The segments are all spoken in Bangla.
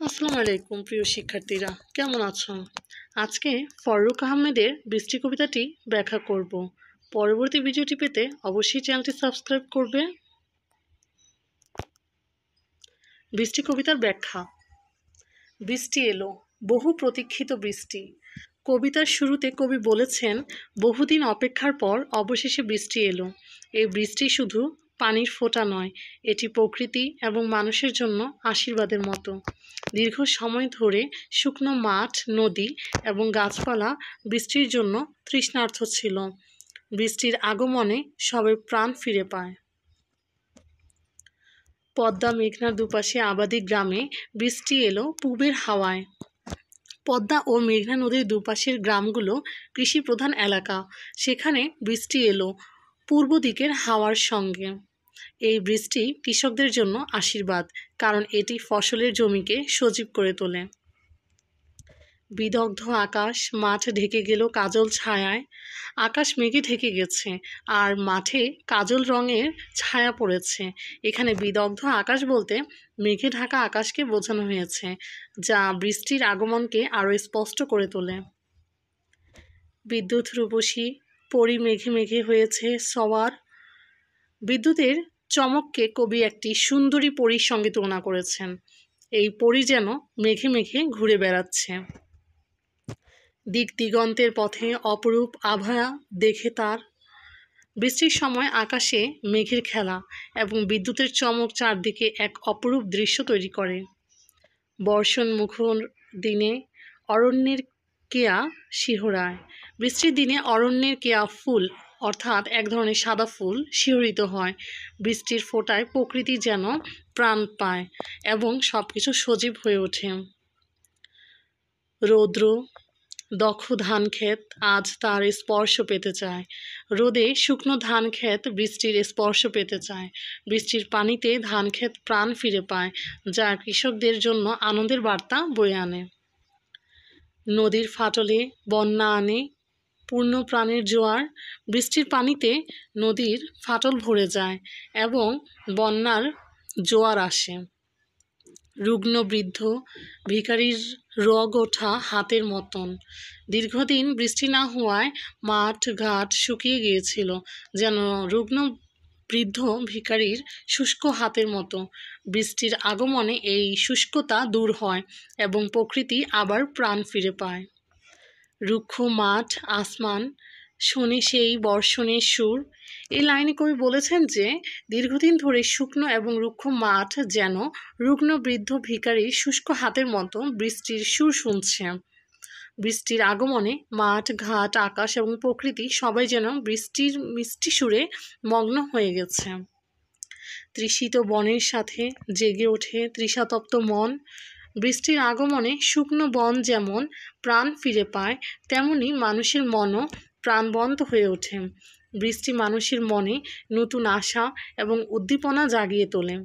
আসসালামু আলাইকুম প্রিয় শিক্ষার্থীরা, কেমন আছো? আজকে ফররুখ আহমেদের বৃষ্টি কবিতাটি ব্যাখ্যা করব। পরবর্তী ভিডিওটি পেতে অবশ্যই চ্যানেলটি সাবস্ক্রাইব করবে। বৃষ্টি কবিতার ব্যাখ্যা। বৃষ্টি এলো, বহু প্রতীক্ষিত বৃষ্টি। কবিতার শুরুতে কবি বলেছেন, বহুদিন অপেক্ষার পর অবশেষে বৃষ্টি এলো। এই বৃষ্টি শুধু পানির ফোঁটা নয়, এটি প্রকৃতি এবং মানুষের জন্য আশীর্বাদের মতো। দীর্ঘ সময় ধরে শুকনো মাঠ, নদী এবং গাছপালা বৃষ্টির জন্য তৃষ্ণার্ত ছিল। বৃষ্টির আগমনে সবাই প্রাণ ফিরে পায়। পদ্মা মেঘনার দুপাশে আবাদি গ্রামে বৃষ্টি এলো পূবের হাওয়ায়। পদ্মা ও মেঘনা নদীর দুপাশের গ্রামগুলো কৃষি প্রধান এলাকা। সেখানে বৃষ্টি এলো পূর্ব দিকের হাওয়ার সঙ্গে। এই বৃষ্টি কৃষকদের জন্য আশীর্বাদ, কারণ এটি ফসলের জমিকে সজীব করে তোলে। বিদগ্ধ আকাশ, মাঠ ঢেকে গেল কাজল ছায়ায়। আকাশ মেঘে ঢেকে গেছে আর মাঠে কাজল রঙের ছায়া পড়েছে। এখানে বিদগ্ধ আকাশ বলতে মেঘে ঢাকা আকাশকে বোঝানো হয়েছে, যা বৃষ্টির আগমনকে আরও স্পষ্ট করে তোলে। বিদ্যুৎ রূপসী পরি মেঘে মেঘে হয়েছে সওয়ার। বিদ্যুতের চমককে কবি একটি সুন্দরী পরীর সঙ্গে তুলনা করেছেন। এই পরী যেন মেঘে মেঘে ঘুরে বেড়াচ্ছে। দিক দিগন্তের পথে অপরূপ আভা দেখে তার। বৃষ্টির সময় আকাশে মেঘের খেলা এবং বিদ্যুতের চমক চারদিকে এক অপরূপ দৃশ্য তৈরি করে। বর্ষণ মুখর দিনে অরণ্যের কেয়া শিহরায়। বৃষ্টির দিনে অরণ্যের কেয়া ফুল, অর্থাৎ এক ধরনের সাদা ফুল, শিহরিত হয়। বৃষ্টির ফোঁটায় প্রকৃতি যেন প্রাণ পায় এবং সব কিছু সজীব হয়ে ওঠে। রৌদ্র দক্ষ ধান ক্ষেত আজ তার স্পর্শ পেতে চায়। রোদে শুকনো ধান ক্ষেত বৃষ্টির স্পর্শ পেতে চায়। বৃষ্টির পানিতে ধান ক্ষেত প্রাণ ফিরে পায়, যা কৃষকদের জন্য আনন্দের বার্তা বয়ে আনে। নদীর ফাটলে বন্যা আনে পূর্ণ প্রাণের জোয়ার। বৃষ্টির পানিতে নদীর ফাটল ভরে যায় এবং বন্যার জোয়ার আসে। রুগ্ন বৃদ্ধ ভিখারির রগ ওঠা হাতের মতন। দীর্ঘদিন বৃষ্টি না হওয়ায় মাঠ ঘাট শুকিয়ে গিয়েছিল, যেন রুগ্ন বৃদ্ধ ভিখারির শুষ্ক হাতের মতো। বৃষ্টির আগমনে এই শুষ্কতা দূর হয় এবং প্রকৃতি আবার প্রাণ ফিরে পায়। রুক্ষ মাঠ আসমান শোনে সেই বর্ষণের সুর। এই লাইনে কবি বলেছেন যে দীর্ঘদিন ধরে শুকনো এবং রুক্ষ মাঠ যেন রুগ্ন বৃদ্ধ ভিখারির শুষ্ক হাতের মতো বৃষ্টির সুর শুনছে। বৃষ্টির আগমনে মাঠ ঘাট আকাশ এবং প্রকৃতি সবাই যেন বৃষ্টির মিষ্টি সুরে মগ্ন হয়ে গেছে। তৃষিত বনের সাথে জেগে ওঠে তৃষাতপ্ত মন। বৃষ্টির আগমনে শুকনো বন যেমন প্রাণ ফিরে পায়, তেমনি মানুষের মনও প্রাণবন্ত হয়ে ওঠে। বৃষ্টি মানুষের মনে নতুন আশা এবং উদ্দীপনা জাগিয়ে তোলে।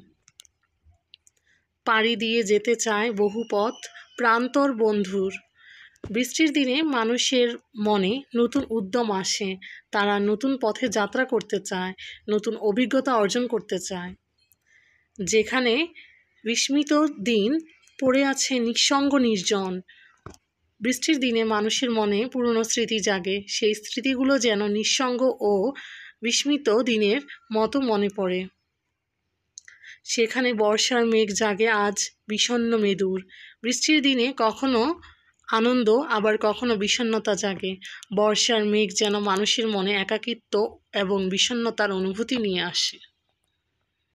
পাড়ি দিয়ে যেতে চায় বহু পথ প্রান্তর বন্ধুর। বৃষ্টির দিনে মানুষের মনে নতুন উদ্যম আসে। তারা নতুন পথে যাত্রা করতে চায়, নতুন অভিজ্ঞতা অর্জন করতে চায়। যেখানে বিস্মিত দিন পড়ে আছে নিঃসঙ্গ নির্জন, বৃষ্টির দিনে মানুষের মনে পুরনো স্মৃতি জাগে। সেই স্মৃতিগুলো যেন নিঃসঙ্গ ও বিস্মিত দিনের মতো মনে পড়ে। সেখানে বর্ষার মেঘ জাগে আজ বিষণ্ণ মেদুর। বৃষ্টির দিনে কখনো আনন্দ আবার কখনো বিষণ্ণতা জাগে। বর্ষার মেঘ যেন মানুষের মনে একাকিত্ব এবং বিষণ্ণতার অনুভূতি নিয়ে আসে।